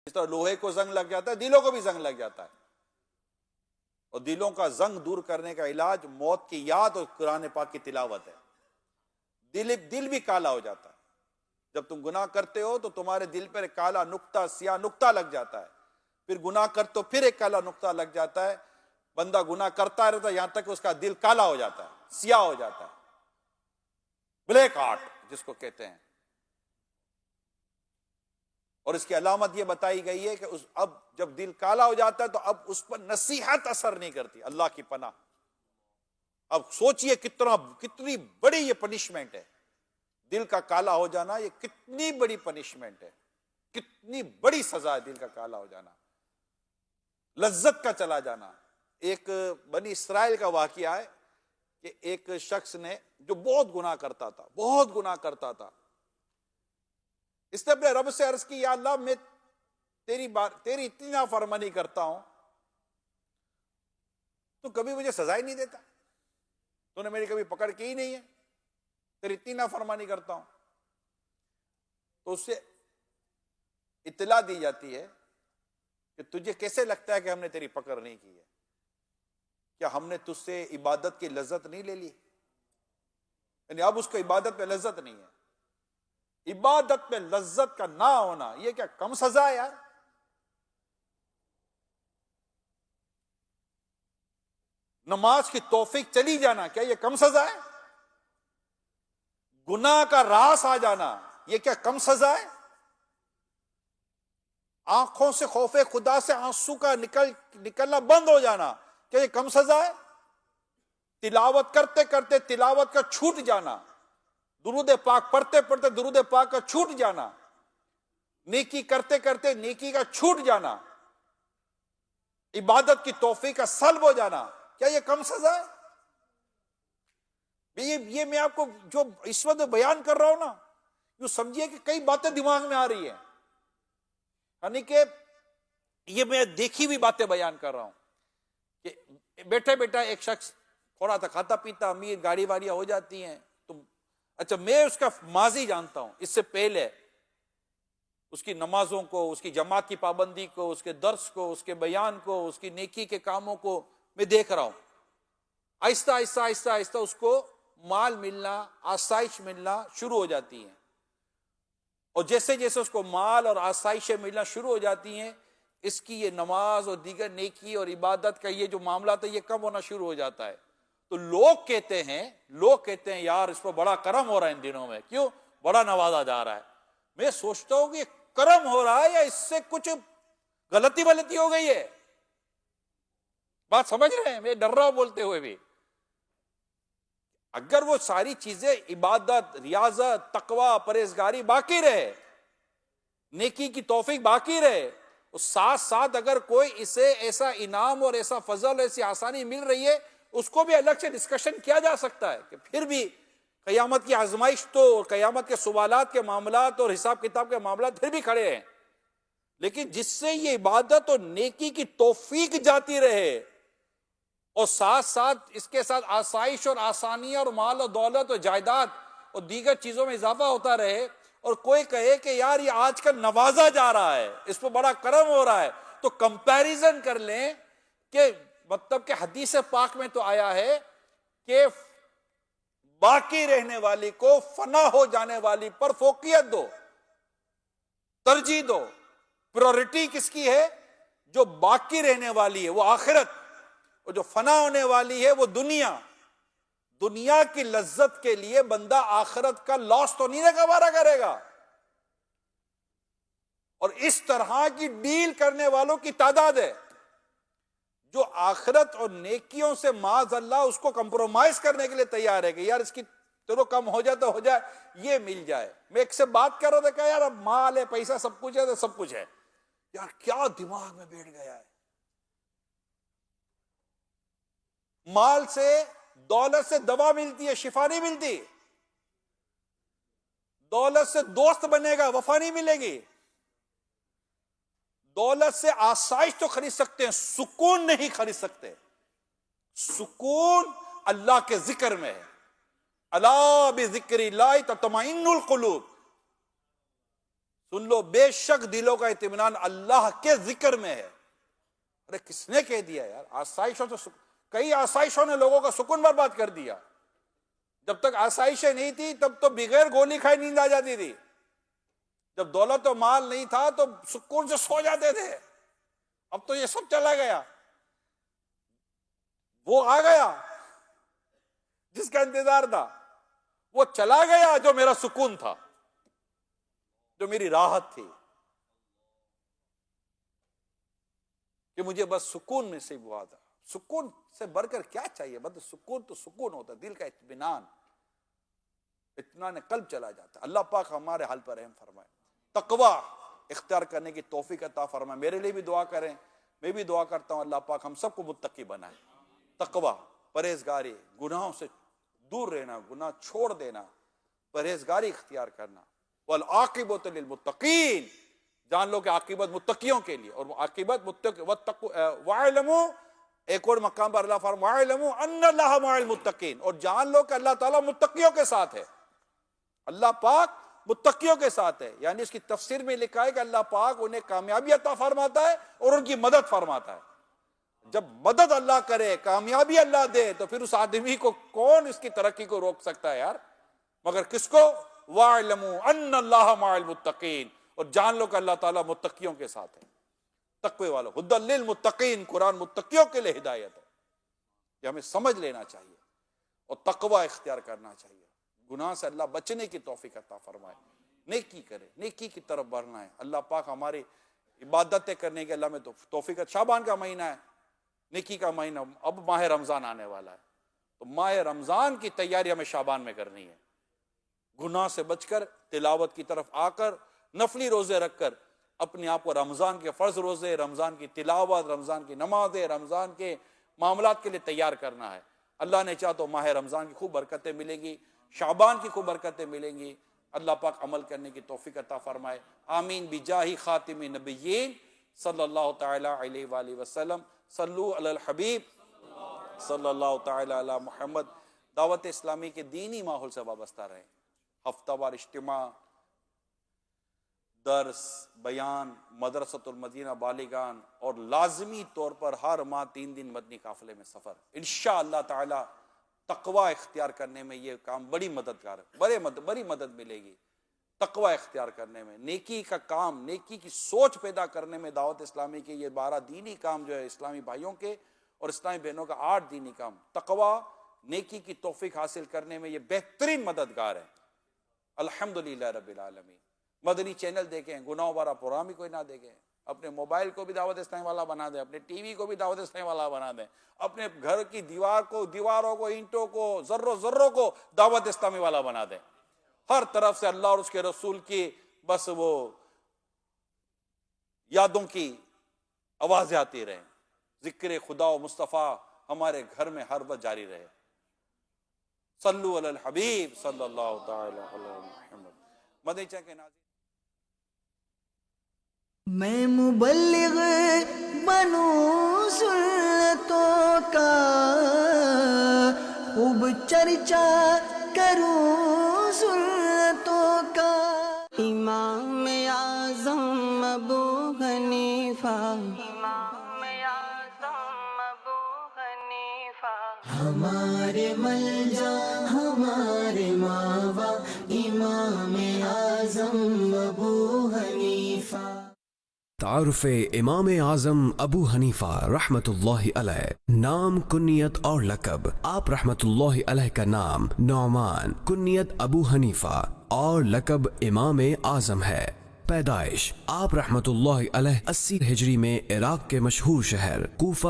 اس طرح لوہے کو زنگ لگ جاتا ہے، دلوں کو بھی زنگ لگ جاتا ہے، اور دلوں کا زنگ دور کرنے کا علاج موت کی یاد اور قرآن پاک کی تلاوت ہے۔ دل بھی کالا ہو جاتا ہے جب تم گناہ کرتے ہو، تو تمہارے دل پر ایک کالا نقطہ، سیاہ نقطہ لگ جاتا ہے، پھر گناہ کر تو پھر ایک کالا نقطہ لگ جاتا ہے، بندہ گناہ کرتا رہتا ہے یہاں تک کہ اس کا دل کالا ہو جاتا ہے، سیاہ ہو جاتا ہے، بلیک ہارٹ جس کو کہتے ہیں۔ اور اس کی علامت یہ بتائی گئی ہے کہ اب جب دل کالا ہو جاتا ہے تو اب اس پر نصیحت اثر نہیں کرتی، اللہ کی پناہ۔ اب سوچئے کتنی بڑی یہ پنشمنٹ ہے، دل کا کالا ہو جانا، یہ کتنی بڑی پنشمنٹ ہے، کتنی بڑی سزا ہے دل کا کالا ہو جانا، لذت کا چلا جانا۔ ایک بنی اسرائیل کا واقعہ ہے کہ ایک شخص نے جو بہت گناہ کرتا تھا، اس نے اپنے رب سے عرض کی، یا اللہ میں تیری اتنی نافرمانی کرتا ہوں، تو کبھی مجھے سزا ہی نہیں دیتا، تو نے میری کبھی پکڑ کی ہی نہیں ہے، تیری اتنی نافرمانی کرتا ہوں۔ تو اس سے اطلاع دی جاتی ہے کہ تجھے کیسے لگتا ہے کہ ہم نے تیری پکڑ نہیں کی ہے؟ کیا ہم نے تجھ سے عبادت کی لذت نہیں لے لی؟ یعنی اب اس کو عبادت میں لذت نہیں ہے۔ عبادت میں لذت کا نہ ہونا یہ کیا کم سزا ہے یار؟ نماز کی توفیق چلی جانا کیا یہ کم سزا ہے؟ گناہ کا راس آ جانا یہ کیا کم سزا ہے؟ آنکھوں سے خوف خدا سے آنسو کا نکلنا بند ہو جانا کیا یہ کم سزا ہے؟ تلاوت کرتے کرتے تلاوت کا چھوٹ جانا، درود پاک پڑھتے پڑھتے درود پاک کا چھوٹ جانا، نیکی کرتے کرتے نیکی کا چھوٹ جانا، عبادت کی توفیق کا سلب ہو جانا، کیا یہ کم سزا ہے؟ یہ میں آپ کو جو اس وقت بیان کر رہا ہوں نا، یوں سمجھیے کہ کئی باتیں دماغ میں آ رہی ہیں، یعنی کہ یہ میں دیکھی ہوئی باتیں بیان کر رہا ہوں کہ بیٹھے بیٹھا ایک شخص تھوڑا سا کھاتا پیتا، امیر، گاڑی واڑیاں ہو جاتی ہیں، تو اچھا میں اس کا ماضی جانتا ہوں، اس سے پہلے اس کی نمازوں کو، اس کی جماعت کی پابندی کو، اس کے درس کو، اس کے بیان کو، اس کی نیکی کے کاموں کو میں دیکھ رہا ہوں۔ آہستہ آہستہ آہستہ آہستہ اس کو مال ملنا، آسائش ملنا شروع ہو جاتی ہیں، اور جیسے جیسے اس کو مال اور آسائشیں ملنا شروع ہو جاتی ہیں، اس کی یہ نماز اور دیگر نیکی اور عبادت کا یہ جو معاملات ہے یہ کم ہونا شروع ہو جاتا ہے۔ تو لوگ کہتے ہیں یار اس پر بڑا کرم ہو رہا ہے ان دنوں میں، کیوں؟ بڑا نوازا جا رہا ہے۔ میں سوچتا ہوں کہ کرم ہو رہا ہے یا اس سے کچھ غلطی ہو گئی ہے؟ بات سمجھ رہے ہیں؟ میں ڈر رہا ہوں بولتے ہوئے بھی۔ اگر وہ ساری چیزیں عبادت، ریاضت، تقوی، پرہیزگاری باقی رہے، نیکی کی توفیق باقی رہے، اور ساتھ ساتھ اگر کوئی اسے ایسا انعام اور ایسا فضل، ایسی آسانی مل رہی ہے، اس کو بھی الگ سے ڈسکشن کیا جا سکتا ہے کہ پھر بھی قیامت کی آزمائش تو، قیامت کے سوالات کے معاملات اور حساب کتاب کے معاملات پھر بھی کھڑے ہیں، لیکن جس سے یہ عبادت اور نیکی کی توفیق جاتی رہے، اور ساتھ ساتھ اس کے ساتھ آسائش اور آسانی اور مال و دولت اور جائیداد اور دیگر چیزوں میں اضافہ ہوتا رہے، اور کوئی کہے کہ یار یہ آج کل نوازا جا رہا ہے، اس پر بڑا کرم ہو رہا ہے، تو کمپیریزن کر لیں کہ مطلب کہ حدیث پاک میں تو آیا ہے کہ باقی رہنے والی کو فنا ہو جانے والی پر فوقیت دو، ترجیح دو۔ پریورٹی کس کی ہے؟ جو باقی رہنے والی ہے وہ آخرت، اور جو فنا ہونے والی ہے وہ دنیا۔ دنیا کی لذت کے لیے بندہ آخرت کا لاس تو نہیں گوارا کرے گا، اور اس طرح کی ڈیل کرنے والوں کی تعداد ہے جو آخرت اور نیکیوں سے معاذ اللہ اس کو کمپرومائز کرنے کے لیے تیار ہے کہ یار اس کی چلو کم ہو جائے تو ہو جائے، یہ مل جائے۔ میں ایک سے بات کر رہا تھا کہ یار اب مال ہے، پیسہ سب کچھ ہے تو سب کچھ ہے، یار کیا دماغ میں بیٹھ گیا ہے، مال سے، دولت سے دوا ملتی ہے، شفا نہیں ملتی، دولت سے دوست بنے گا، وفا نہیں ملے گی، دولت سے آسائش تو خرید سکتے ہیں، سکون نہیں خرید سکتے۔ سکون اللہ کے ذکر میں ہے، الا بذکر اللہ تطمئن القلوب۔ سن لو، بے شک دلوں کا اطمینان اللہ کے ذکر میں ہے۔ ارے کس نے کہہ دیا یار؟ آسائشوں سے کئی آسائشوں نے لوگوں کا سکون برباد کر دیا۔ جب تک آسائشیں نہیں تھی تب تو بغیر گولی کھائے نیند آ جاتی تھی، جب دولت و مال نہیں تھا تو سکون سے سو جاتے تھے۔ اب تو یہ سب چلا گیا، وہ آ گیا جس کا انتظار تھا، وہ چلا گیا جو میرا سکون تھا، جو میری راحت تھی، کہ مجھے بس سکون میں سے ہوا تھا۔ سکون سے بڑھ کر کیا چاہیے؟ بس سکون تو سکون ہوتا ہے، دل کا اطمینان، اطمینان قلب چلا جاتا ہے۔ اللہ پاک ہمارے حال پر رحم فرمائے، تقوی اختیار کرنے کی توفیق عطا فرمائے۔ میرے لیے بھی دعا کریں، میں بھی دعا کرتا ہوں اللہ پاک ہم سب کو متقی بنائے۔ تقوی، پرہیزگاری، گناہوں سے دور رہنا، گناہ چھوڑ دینا، پرہیزگاری اختیار کرنا۔ والعاقبۃ للمتقین، جان لو کہ عاقبت متقیوں کے لیے، اور عاقبت وَاعْلَمُوا، ایک اور مقام پر اللہ فرماتا ہے وَاعْلَمُوا أَنَّ اللَّهَ مَعَ الْمُتَّقِينَ، اور جان لو کہ اللہ تعالیٰ متقیوں کے ساتھ ہے۔ اللہ پاک متقیوں کے ساتھ ہے، یعنی اس کی تفسیر میں لکھا ہے کہ اللہ پاک انہیں کامیابی عطا فرماتا ہے اور ان کی مدد فرماتا ہے۔ جب مدد اللہ کرے، کامیابی اللہ دے، تو پھر اس آدمی کو کون اس کی ترقی کو روک سکتا ہے یار؟ مگر کس کو؟ وَاعْلَمُوا أَنَّ اللَّهَ مَعَ الْمُتَّقِينَ، اور جان لو کہ اللہ تعالیٰ متقیوں کے ساتھ ہے۔ تقوی والو، ہدی للمتقین، قرآن متقیوں کے لیے ہدایت ہے، یہ ہمیں سمجھ لینا چاہیے اور تقوی اختیار کرنا چاہیے۔ گناہ سے اللہ بچنے کی توفیق عطا فرمائے، نیکی کرے، نیکی کی طرف بڑھنا ہے۔ اللہ پاک ہماری عبادتیں کرنے کے اللہ میں توفیق۔ شعبان کا مہینہ ہے، نیکی کا مہینہ، اب ماہ رمضان آنے والا ہے، تو ماہ رمضان کی تیاری ہمیں شعبان میں کرنی ہے۔ گناہ سے بچ کر، تلاوت کی طرف آ کر، نفلی روزے رکھ کر اپنے آپ کو رمضان کے فرض روزے، رمضان کی تلاوت، رمضان کی نمازیں، رمضان کے معاملات کے لیے تیار کرنا ہے۔ اللہ نے چاہا تو ماہ رمضان کی خوب برکتیں ملیں گی، شعبان کی خوب برکتیں ملیں گی۔ اللہ پاک عمل کرنے کی توفیق عطا فرمائے، آمین بجاہ خاتم نبیین صلی اللہ تعالی علیہ وآلہ وسلم۔ صلو علی الحبیب صلی اللہ تعالی علی محمد۔ دعوت اسلامی کے دینی ماحول سے وابستہ رہیں، ہفتہ وار اجتماع، درس، بیان، مدرسۃ المدینہ بالغان، اور لازمی طور پر ہر ماہ 3 دن مدنی قافلے میں سفر۔ انشاءاللہ تعالی تقوی اختیار کرنے میں یہ کام بڑی مددگار ہے، بڑی مدد ملے گی تقوی اختیار کرنے میں، نیکی کا کام، نیکی کی سوچ پیدا کرنے میں۔ دعوت اسلامی کے یہ 12 دینی کام جو ہے، اسلامی بھائیوں کے اور اسلامی بہنوں کا 8 دینی کام، تقوی، نیکی کی توفیق حاصل کرنے میں یہ بہترین مددگار ہے۔ الحمدللہ رب العالمین۔ مدنی چینل دیکھیں، گناہ بارہ پروگرام ہی کوئی نہ دیکھیں، اپنے موبائل کو بھی دعوت اسلامی والا بنا دیں، اپنے ٹی وی کو بھی دعوت اسلامی والا بنا دیں، اپنے گھر کی دیواروں کو، اینٹوں کو، ذروں کو دعوت اسلامی والا بنا دیں۔ ہر طرف سے اللہ اور اس کے رسول کی بس وہ یادوں کی آوازیں آتی رہیں، ذکر خدا و مصطفیٰ ہمارے گھر میں ہر وقت جاری رہے۔ صلو علی الحبیب صلی اللہ تعالی علی محمد۔ مدنی چینل کے ناظرین، میں مبلغ بنوں سنتوں کا، خوب چرچا کروں سنتوں کا۔ امام اعظم ابو حنیفہ، امام اعظم ابو حنیفہ، ہمارے ملجا ہمارے ماوا، امام اعظم ابو حنیفہ۔ تعارف امام اعظم ابو حنیفہ رحمت اللہ علیہ، نام، کنیت اور لقب۔ آپ رحمت اللہ علیہ کا نام نعمان، کنیت ابو حنیفہ اور لقب امام اعظم ہے۔ پیدائش آپ رحمت اللہ علیہ 80 ہجری میں عراق کے مشہور شہر کوفہ